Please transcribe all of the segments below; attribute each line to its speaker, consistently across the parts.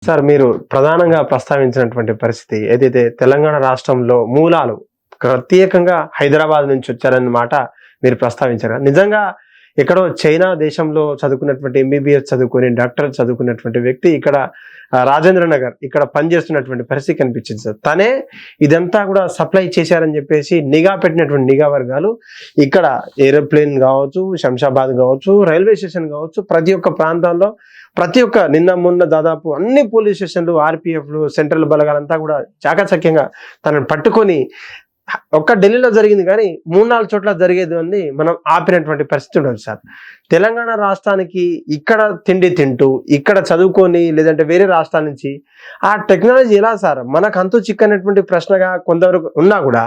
Speaker 1: Sir మీరు ప్రధానంగా ప్రస్తావించినటువంటి పరిస్థితి ఏదైతే తెలంగాణ రాష్ట్రంలో మూలాలు ప్రత్యేకంగా హైదరాబాద్ నుంచి వచ్చారన్న మాట మీరు ప్రస్తావించారు. నిజంగా ఎక్కడో చైనా దేశంలో చదువుకున్నటువంటి ఎంబీబీఎస్ చదువుకుని డాక్టర్ చదువుకున్నటువంటి వ్యక్తి ఇక్కడ రాజేంద్ర నగర్ ఇక్కడ పనిచేస్తున్నటువంటి పరిస్థితి కనిపించింది సార్. తనే ఇదంతా కూడా సప్లై చేశారని చెప్పేసి నిఘా పెట్టినటువంటి నిఘా వర్గాలు ఇక్కడ ఏరోప్లేన్ కావచ్చు, శంషాబాద్ కావచ్చు, రైల్వే స్టేషన్ కావచ్చు, ప్రతి ఒక్క ప్రాంతాల్లో ప్రతి ఒక్క నిన్న మొన్న దాదాపు అన్ని పోలీస్ స్టేషన్లు, ఆర్పిఎఫ్లు, సెంట్రల్ బలగాలంతా కూడా చాకచక్యంగా తనను పట్టుకొని ఒక్క ఢిల్లీలో జరిగింది కానీ 3-4 చోట్ల జరిగేది అని మనం ఆపినటువంటి పరిస్థితి ఉండదు సార్. తెలంగాణ రాష్ట్రానికి ఇక్కడ తిండి తింటూ ఇక్కడ చదువుకొని లేదంటే వేరే రాష్ట్రాల నుంచి ఆ టెక్నాలజీ ఎలా సార్ మనకు అంతు చిక్కనటువంటి ప్రశ్నగా కొంతవరకు ఉన్నా కూడా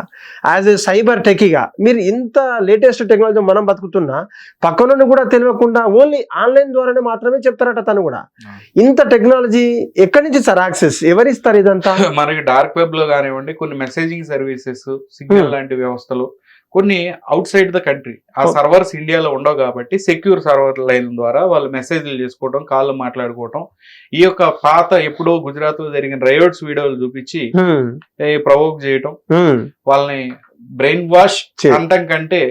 Speaker 1: యాజ్ ఏ సైబర్ టెకీగా మీరు ఇంత లేటెస్ట్ టెక్నాలజీ మనం బతుకుతున్నా పక్క నుండి కూడా తెలియకుండా ఓన్లీ ఆన్లైన్ ద్వారానే మాత్రమే చెప్తారట. తను కూడా ఇంత టెక్నాలజీ ఎక్కడి నుంచి సార్ యాక్సెస్ ఎవరిస్తారు ఇదంతా?
Speaker 2: మనకి డార్క్ వెబ్ లో కానివ్వండి, కొన్ని మెసేజింగ్ సర్వీసెస్, సిగ్నల్ లాంటి వ్యవస్థలు కొన్ని అవుట్ సైడ్ ద కంట్రీ, ఆ సర్వర్స్ ఇండియాలో ఉండవు కాబట్టి సెక్యూర్ సర్వర్ లైన్ ద్వారా వాళ్ళు మెసేజ్లు చేసుకోవడం, కాళ్ళు మాట్లాడుకోవటం, ఈ యొక్క పాత ఎప్పుడో గుజరాత్ లో జరిగిన రైట్స్ వీడియోలు చూపించి ప్రవోక్ చేయటం, వాళ్ళని బ్రెయిన్ వాష్ అనటం కంటే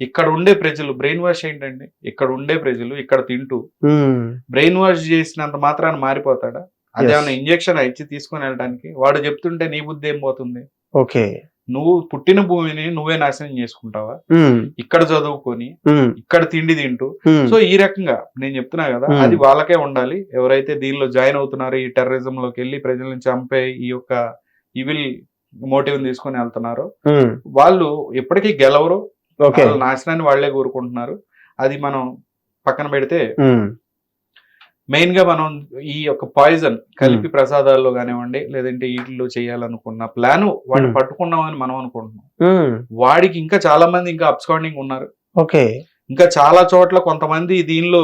Speaker 2: ఇక్కడ ఉండే ప్రజలు బ్రెయిన్ వాష్ ఏంటండి? ఇక్కడ ఉండే ప్రజలు ఇక్కడ తింటూ బ్రెయిన్ వాష్ చేసినంత మాత్రాన మారిపోతాడా? అదేమన్నా ఇంజక్షన్ ఇచ్చి తీసుకొని వెళ్ళడానికి? వాడు చెప్తుంటే నీ బుద్ధి ఏం పోతుంది?
Speaker 1: ఓకే,
Speaker 2: నువ్వు పుట్టిన భూమిని నువ్వే నాశనం చేసుకుంటావా? ఇక్కడ చదువుకొని ఇక్కడ తిండి తింటూ. సో ఈ రకంగా నేను చెప్తున్నా కదా, అది వాళ్ళకే ఉండాలి. ఎవరైతే దీనిలో జాయిన్ అవుతున్నారో, ఈ టెర్రరిజం లోకి వెళ్ళి ప్రజలను చంపే ఈ యొక్క ఈవిల్ మోటివ్ తీసుకొని వెళ్తున్నారో వాళ్ళు ఎప్పటికీ గెలవరు. నాశనాన్ని వాళ్లే కోరుకుంటున్నారు. అది మనం పక్కన పెడితే మెయిన్ గా మనం ఈ యొక్క పాయిజన్ కలిపి ప్రసాదాల్లో కానివ్వండి లేదంటే వీటిలో చేయాలనుకున్న ప్లాన్ వాడిని పట్టుకున్నామని మనం అనుకుంటున్నాం. వాడికి ఇంకా చాలా మంది ఇంకా అబ్స్కాండింగ్ ఉన్నారు.
Speaker 1: ఓకే,
Speaker 2: ఇంకా చాలా చోట్ల కొంతమంది దీనిలో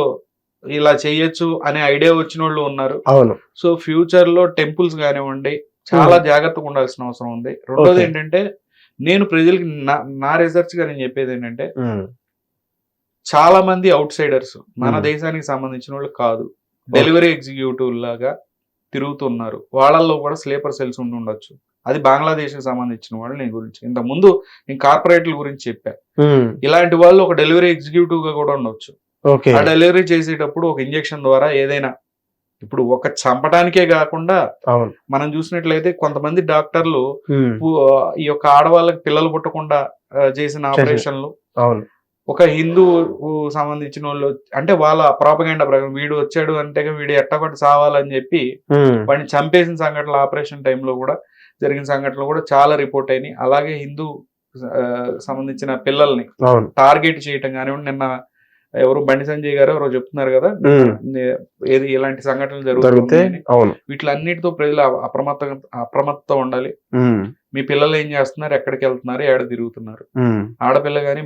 Speaker 2: ఇలా చేయొచ్చు అనే ఐడియా వచ్చిన వాళ్ళు ఉన్నారు.
Speaker 1: అవును.
Speaker 2: సో ఫ్యూచర్ లో టెంపుల్స్ కానివ్వండి చాలా జాగ్రత్తగా ఉండాల్సిన అవసరం ఉంది. రెండోది ఏంటంటే, నేను ప్రజలకి నా రీసెర్చ్ గా నేను చెప్పేది ఏంటంటే, చాలా మంది అవుట్ సైడర్స్ మన దేశానికి సంబంధించిన వాళ్ళు కాదు, డెలివరీ ఎగ్జిక్యూటివ్ లాగా తిరుగుతున్నారు. వాళ్ళల్లో కూడా స్లీపర్ సెల్స్ ఉండి ఉండొచ్చు. అది బంగ్లాదేశ్ కి సంబంధించిన వాళ్ళు. నేను గురించి ఇంత ముందు నేను కార్పొరేట్ల గురించి చెప్పా. ఇలాంటి వాళ్ళు ఒక డెలివరీ ఎగ్జిక్యూటివ్ గా కూడా ఉండొచ్చు. ఆ డెలివరీ చేసేటప్పుడు ఒక ఇంజెక్షన్ ద్వారా ఏదైనా, ఇప్పుడు ఒక చంపడానికే కాకుండా మనం చూసినట్లయితే కొంతమంది డాక్టర్లు ఈ యొక్క ఆడవాళ్ళకి పిల్లలు పుట్టకుండా చేసిన ఆపరేషన్లు, ఒక హిందూ సంబంధించిన వాళ్ళు అంటే వాళ్ళ ప్రాపగెండా ప్రకారం వీడు వచ్చాడు అంటే వీడు ఎట్టకొట్టి సావాలని చెప్పి వాడిని చంపేసిన సంఘటనలు ఆపరేషన్ టైంలో కూడా జరిగిన సంఘటనలు కూడా చాలా రిపోర్ట్ అయినాయి. అలాగే హిందూ సంబంధించిన పిల్లల్ని టార్గెట్ చేయటం కానివ్వండి, నిన్న ఎవరు బండి సంజయ్ గారు ఎవరో చెప్తున్నారు కదా, ఏది ఇలాంటి సంఘటనలు జరుగుతాయి. వీటిలన్నిటితో ప్రజలు అప్రమత్తం ఉండాలి. మీ పిల్లలు ఏం చేస్తున్నారు, ఎక్కడికి వెళ్తున్నారు, ఏడ తిరుగుతున్నారు, ఆడపిల్ల గానీ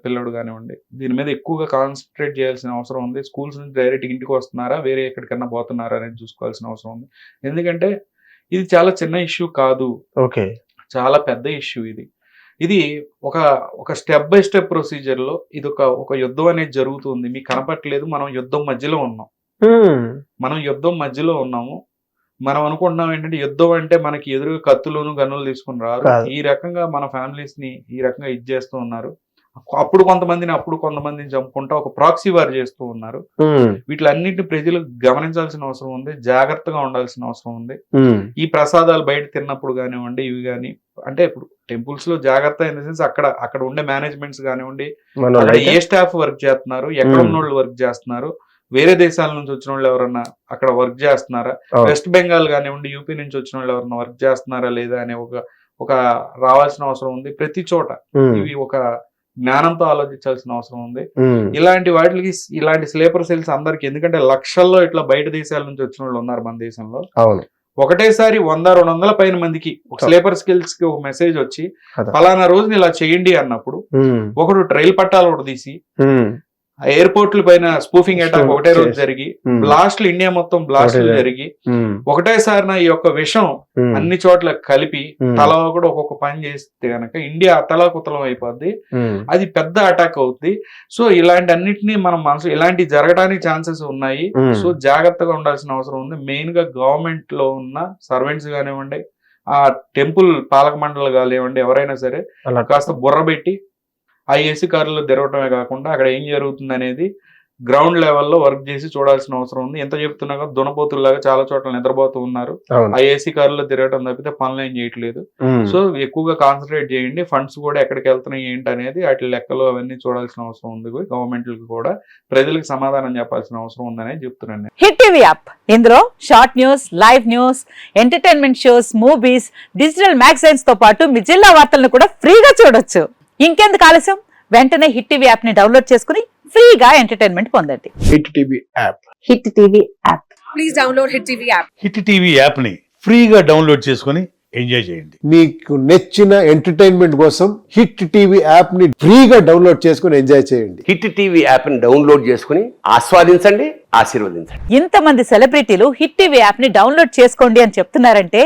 Speaker 2: పిల్లడు కానివ్వండి, దీని మీద ఎక్కువగా కాన్సన్ట్రేట్ చేయాల్సిన అవసరం ఉంది. స్కూల్స్ నుంచి డైరెక్ట్ ఇంటికి వస్తున్నారా, వేరే ఎక్కడికన్నా పోతున్నారా అనేది చూసుకోవాల్సిన అవసరం ఉంది. ఎందుకంటే ఇది చాలా చిన్న ఇష్యూ కాదు, చాలా పెద్ద ఇష్యూ. ఇది ఒక స్టెప్ బై స్టెప్ ప్రొసీజర్ లో ఇది ఒక యుద్ధం అనేది జరుగుతుంది. మీకు కనపట్లేదు, మనం యుద్ధం మధ్యలో ఉన్నాం. మనం అనుకుంటున్నాం ఏంటంటే యుద్ధం అంటే మనకి ఎదురుగా కత్తులను గన్నులు తీసుకుని రారు. ఈ రకంగా మన ఫ్యామిలీస్ ని ఈ రకంగా ఇది చేస్తూ ఉన్నారు. అప్పుడు కొంతమందిని చంపుకుంటా ఒక ప్రాక్సీ వార్ చేస్తూ ఉన్నారు. వీటిలన్నింటిని ప్రజలు గమనించాల్సిన అవసరం ఉంది, జాగ్రత్తగా ఉండాల్సిన అవసరం ఉంది. ఈ ప్రసాదాలు బయట తిన్నప్పుడు కానివ్వండి, ఇవి కానీ అంటే ఇప్పుడు టెంపుల్స్ లో జాగ్రత్త ఇన్ ద సెన్స్ అక్కడ ఉండే మేనేజ్మెంట్స్ కానివ్వండి, అక్కడ ఏ స్టాఫ్ వర్క్ చేస్తున్నారు, ఎక్కడ ఉన్న వాళ్ళు వర్క్ చేస్తున్నారు, వేరే దేశాల నుంచి వచ్చిన వాళ్ళు ఎవరన్నా అక్కడ వర్క్ చేస్తున్నారా, వెస్ట్ బెంగాల్ కానివ్వండి యూపీ నుంచి వచ్చిన వాళ్ళు ఎవరన్నా వర్క్ చేస్తున్నారా లేదా అనే ఒక రావాల్సిన అవసరం ఉంది. ప్రతి చోట ఇవి ఒక జ్ఞానంతో ఆలోచించాల్సిన అవసరం ఉంది. ఇలాంటి వాటికి ఇలాంటి స్లీపర్ సెల్స్ అందరికి, ఎందుకంటే లక్షల్లో ఇట్లా బయట దేశాల నుంచి వచ్చిన వాళ్ళు ఉన్నారు మన దేశంలో. ఒకటేసారి 100-200 పైన మందికి ఒక స్లీపర్ స్కిల్స్ కి ఒక మెసేజ్ వచ్చి ఫలానా రోజుని ఇలా చేయండి అన్నప్పుడు ఒకడు ట్రైల్ పట్టాలు ఒకటి తీసి ఎయిర్పోర్ట్ల పైన స్పూఫింగ్ అటాక్ ఒకటే రోజు జరిగి
Speaker 1: ఉమ్,
Speaker 2: బ్లాస్ట్లు ఇండియా మొత్తం బ్లాస్ట్లు
Speaker 1: ఒకటే
Speaker 2: జరిగి
Speaker 1: ఉమ్,
Speaker 2: ఒకటేసారి ఈ యొక్క విషయం
Speaker 1: ఉమ్,
Speaker 2: అన్ని చోట్ల కలిపి
Speaker 1: ఉమ్,
Speaker 2: తలా కూడా ఒక్కొక్క పని చేస్తే గనక ఇండియా అతలాకుతలం అయిపోద్ది.
Speaker 1: ఉమ్,
Speaker 2: అది పెద్ద అటాక్ అవుద్ది. సో ఇలాంటి అన్నిటినీ మనం మనసు ఇలాంటి జరగడానికి ఛాన్సెస్ ఉన్నాయి.
Speaker 1: ఉమ్,
Speaker 2: సో జాగ్రత్తగా ఉండాల్సిన అవసరం ఉంది. మెయిన్ గా గవర్నమెంట్ లో ఉన్న సర్వెంట్స్ కానివ్వండి, ఆ టెంపుల్ పాలక మండలి కానివ్వండి, ఎవరైనా సరే
Speaker 1: అలా
Speaker 2: కాస్త బుర్ర పెట్టి ఆ ఏసీ కార్లలో తిరగటమే కాకుండా అక్కడ ఏం జరుగుతుంది అనేది గ్రౌండ్ లెవెల్లో వర్క్ చేసి చూడాల్సిన అవసరం ఉంది. ఎంత చెప్తున్నా కూడా దునపోతుల్లాగా చాలా చోట్ల నిద్రపోతూ ఉన్నారు.
Speaker 1: అవును.
Speaker 2: ఆ ఏసీ కార్లలో తిరగటం తప్పితే పనులు ఏం చేయట్లేదు.
Speaker 1: ఉమ్,
Speaker 2: సో ఎక్కువగా కాన్సన్ట్రేట్ చేయండి. ఫండ్స్ కూడా ఎక్కడికి వెళ్తున్నాయి ఏంటి అనేది వాటి లెక్కలు అవన్నీ చూడాల్సిన అవసరం ఉంది. గవర్నమెంట్లకు కూడా ప్రజలకు సమాధానం చెప్పాల్సిన అవసరం ఉందనే చెప్తున్నాను నేను.
Speaker 3: హిట్ టీవీ యాప్ ఇందులో short news, live news, entertainment shows, movies, digital magazines తో పాటు మీ జిల్లా వార్తలను కూడా ఫ్రీగా చూడొచ్చు. ఇంకెందుకు ఆలస్యం, వెంటనే హిట్ టీవీ యాప్ ని డౌన్లోడ్ చేసుకుని ఫ్రీగా ఎంటర్టైన్మెంట్ పొందండి.
Speaker 1: Hit TV app.
Speaker 3: Hit TV app.
Speaker 4: Please download Hit TV app.
Speaker 5: Hit TV యాప్ని ఫ్రీగా డౌన్లోడ్ చేసుకొని ఎంజాయ్ చేయండి.
Speaker 6: మీకు నచ్చిన ఎంటర్టైన్మెంట్ కోసం హిట్ టీవీ యాప్ ని ఫ్రీగా డౌన్లోడ్ చేసుకుని ఎంజాయ్ చేయండి.
Speaker 7: హిట్ టీవీ యాప్ని డౌన్లోడ్ చేసుకుని ఆస్వాదించండి, ఆశీర్వదించండి.
Speaker 3: ఇంతమంది సెలబ్రిటీలు హిట్ టీవీ యాప్ ని డౌన్లోడ్ చేసుకోండి అని చెప్తున్నారంటే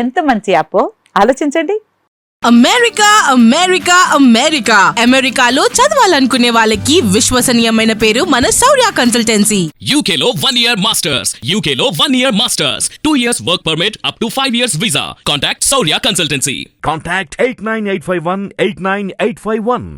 Speaker 3: ఎంత మంచి యాప్ ఆలోచించండి.
Speaker 4: అమెరికా అమెరికా అమెరికా అమెరికాలో చదవాలనుకునే వాళ్ళకి విశ్వసనీయమైన పేరు మన శౌర్య consultancy.
Speaker 8: UK Law 1 Year Masters. UK Law 1 Year Masters. 2 years work permit up to 5 years visa. Contact Saurya Consultancy.
Speaker 9: Contact 89851 89851.